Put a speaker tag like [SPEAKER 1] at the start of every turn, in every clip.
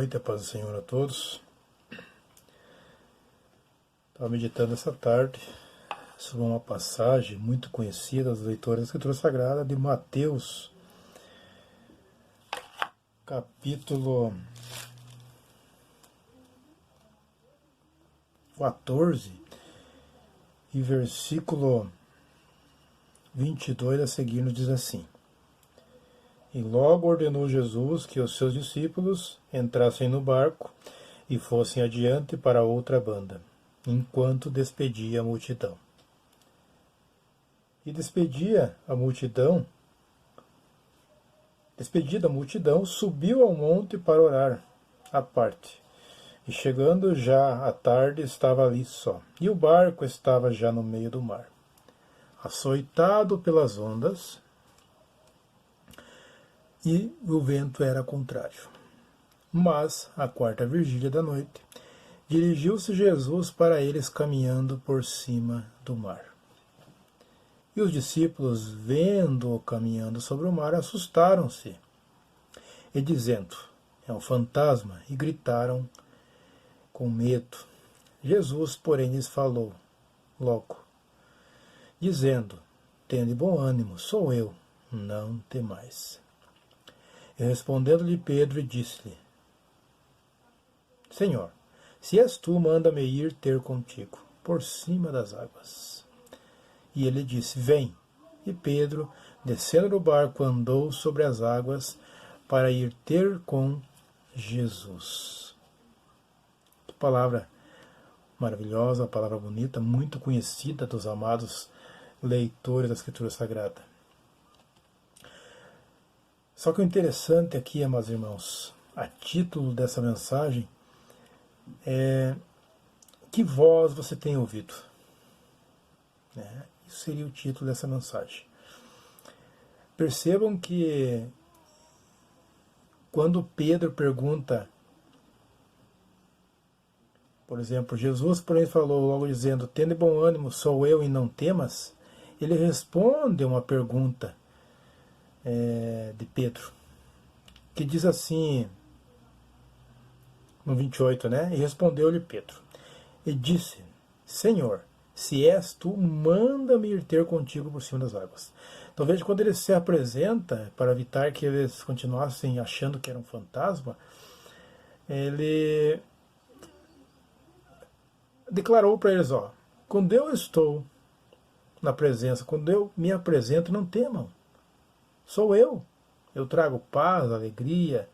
[SPEAKER 1] noite, a paz do Senhor a todos. Estava meditando essa tarde sobre uma passagem muito conhecida das leitoras da Escritura Sagrada de Mateus, capítulo 14 e versículo 22 a seguir nos diz assim: E logo ordenou Jesus que os seus discípulos entrassem no barco e fossem adiante para outra banda, enquanto despedia a multidão. E despedida a multidão, subiu ao monte para orar à parte. E chegando já à tarde, estava ali só, e o barco estava já no meio do mar, açoitado pelas ondas, e o vento era contrário. Mas, à quarta vigília da noite, dirigiu-se Jesus para eles caminhando por cima do mar. E os discípulos, vendo-o caminhando sobre o mar, assustaram-se, e dizendo: é um fantasma, e gritaram com medo. Jesus, porém, lhes falou logo, dizendo: tende bom ânimo, sou eu, não temais. E respondendo-lhe Pedro, disse-lhe: Senhor, se és tu, manda-me ir ter contigo, por cima das águas. E ele disse: vem. E Pedro, descendo do barco, andou sobre as águas para ir ter com Jesus. Que palavra maravilhosa, palavra bonita, muito conhecida dos amados leitores da Escritura Sagrada. Só que o interessante aqui, amados irmãos, a título dessa mensagem, é: que voz você tem ouvido? Isso seria o título dessa mensagem. Percebam que quando Pedro pergunta, por exemplo, Jesus, porém, falou logo dizendo: tende bom ânimo, sou eu e não temas. Ele responde uma pergunta de Pedro, que diz assim, no 28, né? E respondeu-lhe Pedro, e disse: Senhor, se és tu, manda-me ir ter contigo por cima das águas. Então veja, quando ele se apresenta, para evitar que eles continuassem achando que era um fantasma, ele declarou para eles: quando eu estou na presença, quando eu me apresento, não temam. Sou eu. Eu trago paz, alegria.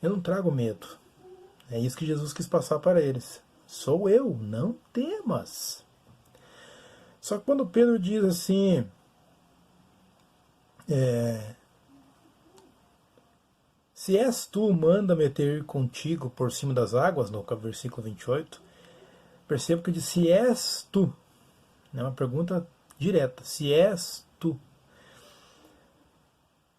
[SPEAKER 1] Eu não trago medo. É isso que Jesus quis passar para eles. Sou eu, não temas. Só que quando Pedro diz assim, se és tu, manda-me ter contigo por cima das águas, no versículo 28, perceba que diz: se és tu. É uma pergunta direta. Se és tu.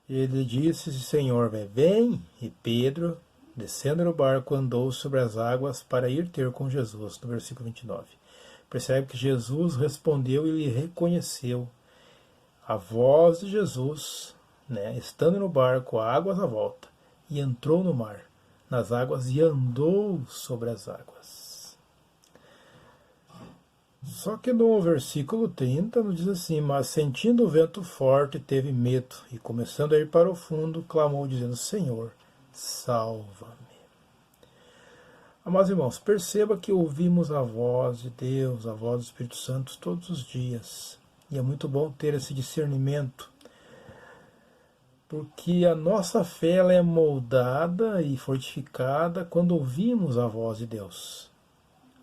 [SPEAKER 1] Ele disse: Senhor, vem. E Pedro, descendo do barco, andou sobre as águas para ir ter com Jesus, no versículo 29. Percebe que Jesus respondeu e lhe reconheceu a voz de Jesus, estando no barco, águas à volta, e entrou no mar, nas águas, e andou sobre as águas. Só que no versículo 30 nos diz assim: mas sentindo o vento forte, teve medo, e começando a ir para o fundo, clamou dizendo: Senhor, salva-me. Amados irmãos, perceba que ouvimos a voz de Deus, a voz do Espírito Santo todos os dias. E é muito bom ter esse discernimento, porque a nossa fé ela é moldada e fortificada quando ouvimos a voz de Deus.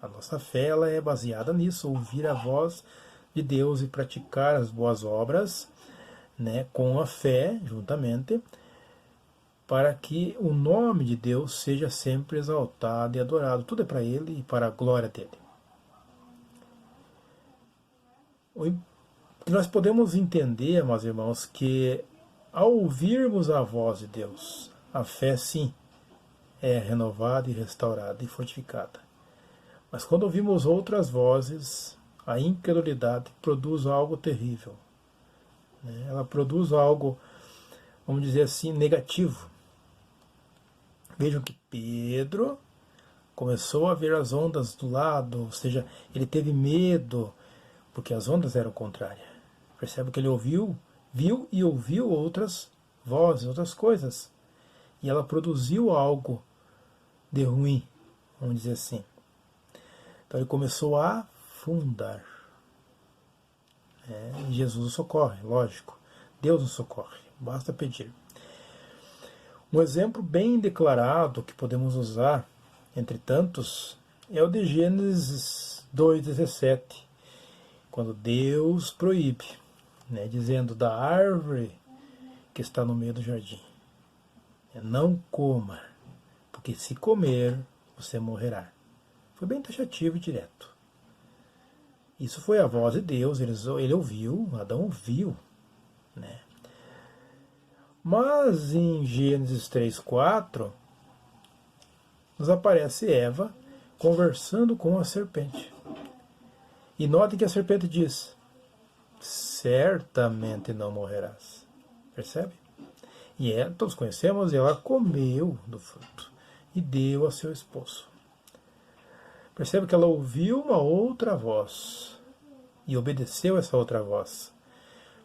[SPEAKER 1] A nossa fé ela é baseada nisso, ouvir a voz de Deus e praticar as boas obras, com a fé juntamente, para que o nome de Deus seja sempre exaltado e adorado. Tudo é para Ele e para a glória dEle. Nós podemos entender, amados irmãos, que ao ouvirmos a voz de Deus, a fé sim é renovada e restaurada e fortificada. Mas quando ouvimos outras vozes, a incredulidade produz algo terrível. Ela produz algo, vamos dizer assim, negativo. Vejam que Pedro começou a ver as ondas do lado, ou seja, ele teve medo, porque as ondas eram contrárias. Percebe que ele viu e ouviu outras vozes, outras coisas. E ela produziu algo de ruim, vamos dizer assim. Então ele começou a afundar. E Jesus nos socorre, lógico. Deus nos socorre, basta pedir. Um exemplo bem declarado que podemos usar, entre tantos, é o de Gênesis 2,17, quando Deus proíbe, dizendo da árvore que está no meio do jardim. Não coma, porque se comer, você morrerá. Foi bem taxativo e direto. Isso foi a voz de Deus, ele ouviu, Adão ouviu. Mas em Gênesis 3,4, nos aparece Eva conversando com a serpente. E notem que a serpente diz: certamente não morrerás. Percebe? E todos conhecemos, e ela comeu do fruto e deu a seu esposo. Percebe que ela ouviu uma outra voz e obedeceu essa outra voz.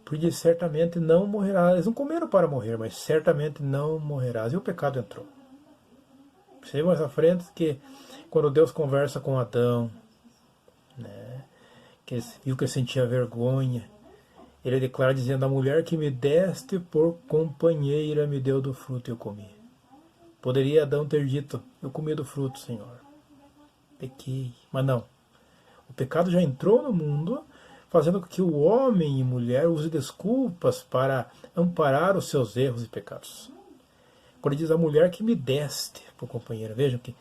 [SPEAKER 1] Porque certamente não morrerás. Eles não comeram para morrer, mas certamente não morrerás. E o pecado entrou. Percebam essa frente que quando Deus conversa com Adão, que viu que ele sentia vergonha, ele declara dizendo: a mulher que me deste por companheira me deu do fruto e eu comi. Poderia Adão ter dito: eu comi do fruto, Senhor. Pequei. Mas não. O pecado já entrou no mundo, fazendo com que o homem e mulher use desculpas para amparar os seus erros e pecados. Quando ele diz a mulher que me deste por companheira, vejam que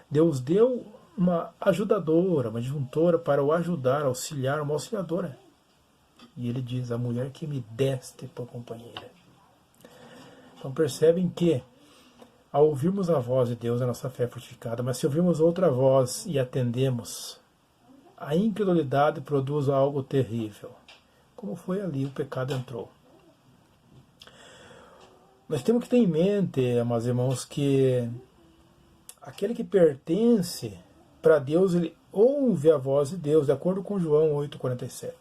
[SPEAKER 1] Deus deu uma ajudadora, uma disjuntora para o ajudar, auxiliar, uma auxiliadora. E ele diz a mulher que me deste por companheira. Então percebem que ao ouvirmos a voz de Deus, a nossa fé é fortificada, mas se ouvirmos outra voz e atendemos, a incredulidade produz algo terrível. Como foi ali, o pecado entrou. Nós temos que ter em mente, amados irmãos, que aquele que pertence para Deus, ele ouve a voz de Deus, de acordo com João 8,47.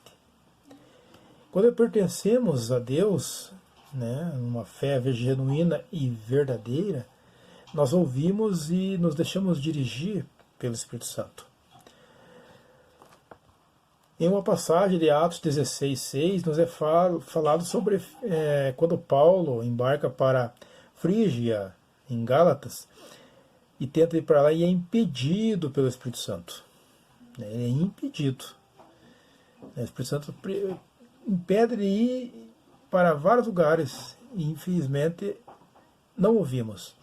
[SPEAKER 1] Quando pertencemos a Deus, numa fé genuína e verdadeira, nós ouvimos e nos deixamos dirigir pelo Espírito Santo. Em uma passagem de Atos 16,6, nos é falado sobre quando Paulo embarca para Frígia, em Gálatas, e tenta ir para lá e é impedido pelo Espírito Santo. Ele é impedido. O Espírito Santo impede de ir para vários lugares e, infelizmente, não ouvimos.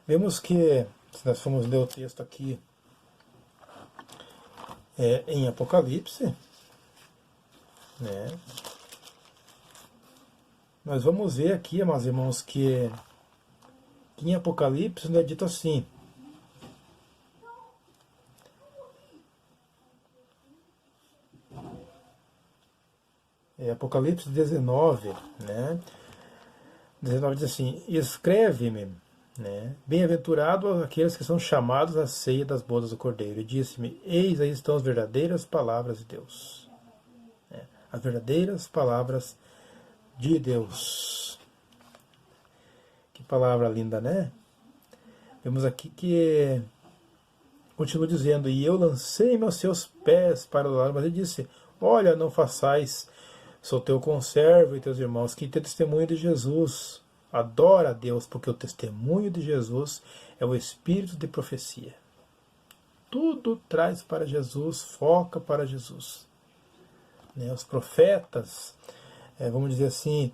[SPEAKER 1] Vemos que, se nós formos ler o texto aqui em Apocalipse, nós vamos ver aqui, meus irmãos, que em Apocalipse é dito assim: Apocalipse 19, 19 diz assim: escreve-me, bem-aventurado aqueles que são chamados à ceia das bodas do Cordeiro. E disse-me: eis aí estão as verdadeiras palavras de Deus. As verdadeiras palavras de Deus. Que palavra linda, né? Vemos aqui que continua dizendo: e eu lancei-me aos seus pés para o lado, mas ele disse: olha, não façais, sou teu conservo e teus irmãos, que tem testemunho de Jesus. Adora a Deus, porque o testemunho de Jesus é o espírito de profecia. Tudo traz para Jesus, foca para Jesus. Os profetas, vamos dizer assim,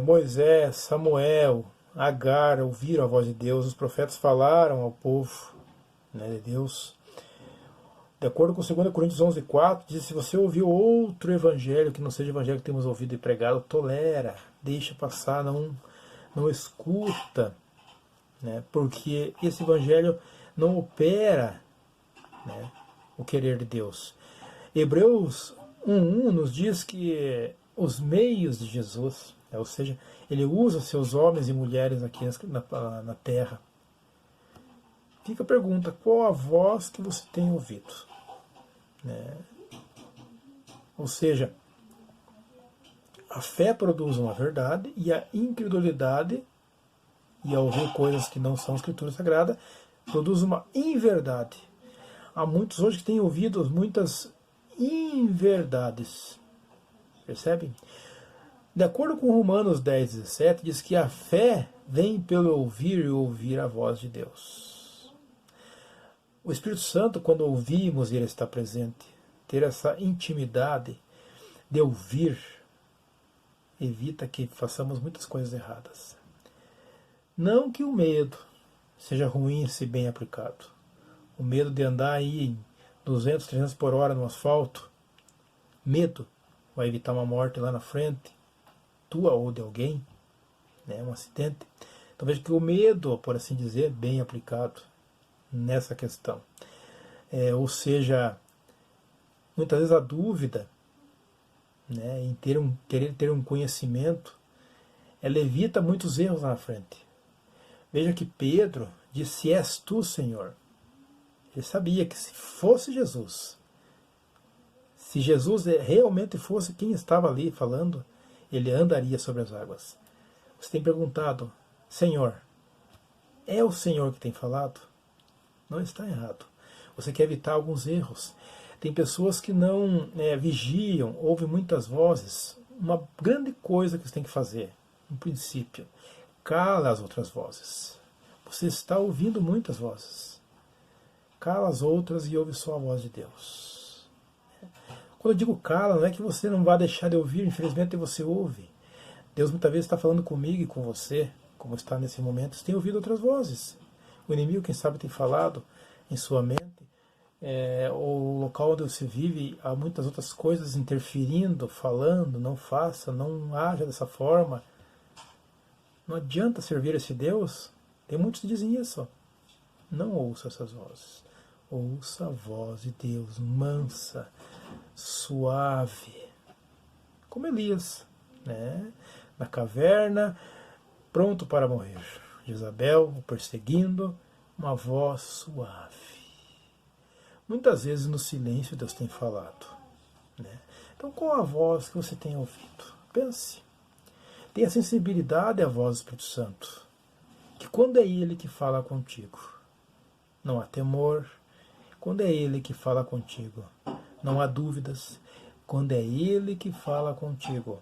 [SPEAKER 1] Moisés, Samuel, Agar ouviram a voz de Deus, os profetas falaram ao povo de Deus. De acordo com 2 Coríntios 11,4, diz: se você ouviu outro evangelho que não seja o evangelho que temos ouvido e pregado, tolera, deixa passar, não escuta, porque esse evangelho não opera o querer de Deus. Hebreus 1,1 nos diz que os meios de Jesus, ou seja, ele usa seus homens e mulheres aqui na terra, fica a pergunta, qual a voz que você tem ouvido? Né? Ou seja, a fé produz uma verdade e a incredulidade, e ao ouvir coisas que não são escritura sagrada, produz uma inverdade. Há muitos hoje que têm ouvido muitas inverdades. Percebem? De acordo com Romanos 10:17, diz que a fé vem pelo ouvir e ouvir a voz de Deus. O Espírito Santo, quando ouvimos e Ele está presente, ter essa intimidade de ouvir, evita que façamos muitas coisas erradas. Não que o medo seja ruim se bem aplicado. O medo de andar aí em 200, 300 por hora no asfalto, medo, vai evitar uma morte lá na frente, tua ou de alguém, né, um acidente. Então veja que o medo, por assim dizer, bem aplicado nessa questão. Ou seja, muitas vezes a dúvida, né, em querer ter um conhecimento, ela evita muitos erros lá na frente. Veja que Pedro disse, és tu, Senhor. Ele sabia que se fosse Jesus, se Jesus realmente fosse quem estava ali falando, ele andaria sobre as águas. Você tem perguntado, Senhor, é o Senhor que tem falado? Não está errado. Você quer evitar alguns erros. Tem pessoas que não vigiam, ouvem muitas vozes. Uma grande coisa que você tem que fazer, no princípio, cala as outras vozes. Você está ouvindo muitas vozes. Cala as outras e ouve só a voz de Deus. Quando eu digo cala, não é que você não vai deixar de ouvir, infelizmente você ouve. Deus muitas vezes está falando comigo e com você, como está nesse momento, você tem ouvido outras vozes. O inimigo, quem sabe, tem falado em sua mente, o local onde você vive, há muitas outras coisas interferindo, falando, não faça, não haja dessa forma. Não adianta servir esse Deus. Tem muitos que dizem isso. Não ouça essas vozes. Ouça a voz de Deus, mansa, suave. Como Elias, né? Na caverna, pronto para morrer. Jezabel o perseguindo, uma voz suave. Muitas vezes no silêncio Deus tem falado. Né? Então qual a voz que você tem ouvido? Pense. Tenha sensibilidade à voz do Espírito Santo. Que quando é Ele que fala contigo, não há temor. Quando é Ele que fala contigo, não há dúvidas. Quando é Ele que fala contigo,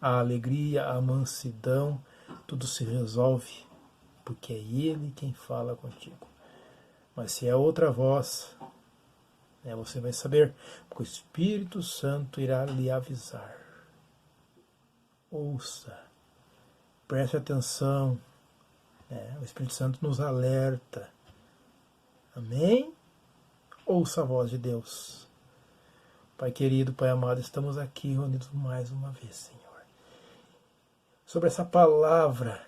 [SPEAKER 1] a alegria, a mansidão, tudo se resolve, porque é Ele quem fala contigo. Mas se é outra voz, você vai saber, porque o Espírito Santo irá lhe avisar. Ouça, preste atenção, o Espírito Santo nos alerta. Amém? Ouça a voz de Deus. Pai querido, Pai amado, estamos aqui reunidos mais uma vez, Senhor, sobre essa palavra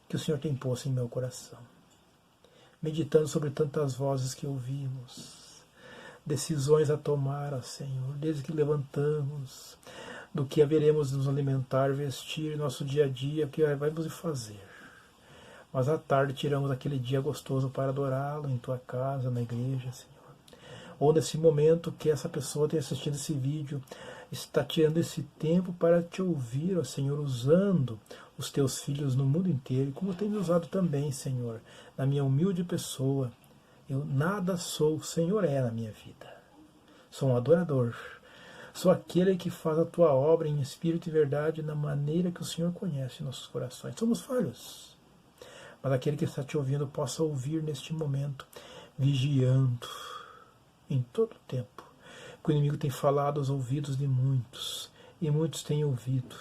[SPEAKER 1] que o Senhor tem posto em meu coração, meditando sobre tantas vozes que ouvimos, decisões a tomar, ó Senhor, desde que levantamos, do que haveremos de nos alimentar, vestir, nosso dia a dia, o que vamos fazer. Mas à tarde tiramos aquele dia gostoso para adorá-lo em tua casa, na igreja, Senhor. Ou nesse momento que essa pessoa tem assistido esse vídeo, está tirando esse tempo para te ouvir, ó Senhor, usando os teus filhos no mundo inteiro, como tem me usado também, Senhor, na minha humilde pessoa. Eu nada sou, o Senhor é na minha vida. Sou um adorador. Sou aquele que faz a tua obra em espírito e verdade na maneira que o Senhor conhece nossos corações. Somos falhos. Mas aquele que está te ouvindo possa ouvir neste momento, vigiando em todo o tempo. O inimigo tem falado aos ouvidos de muitos, e muitos têm ouvido,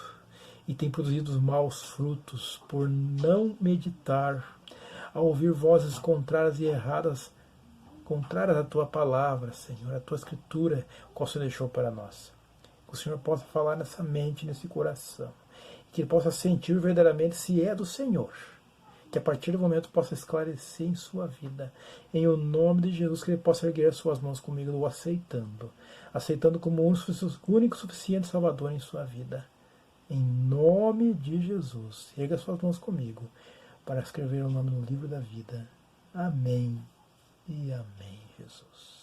[SPEAKER 1] e tem produzido os maus frutos por não meditar, ao ouvir vozes contrárias e erradas, contrárias à tua palavra, Senhor, à tua escritura, qual o Senhor deixou para nós. Que o Senhor possa falar nessa mente, nesse coração, que ele possa sentir verdadeiramente se é do Senhor, que a partir do momento possa esclarecer em sua vida, em o nome de Jesus, que ele possa erguer as suas mãos comigo, o aceitando como o único suficiente Salvador em sua vida. Em nome de Jesus, erga as suas mãos comigo, para escrever o nome no livro da vida. Amém e amém, Jesus.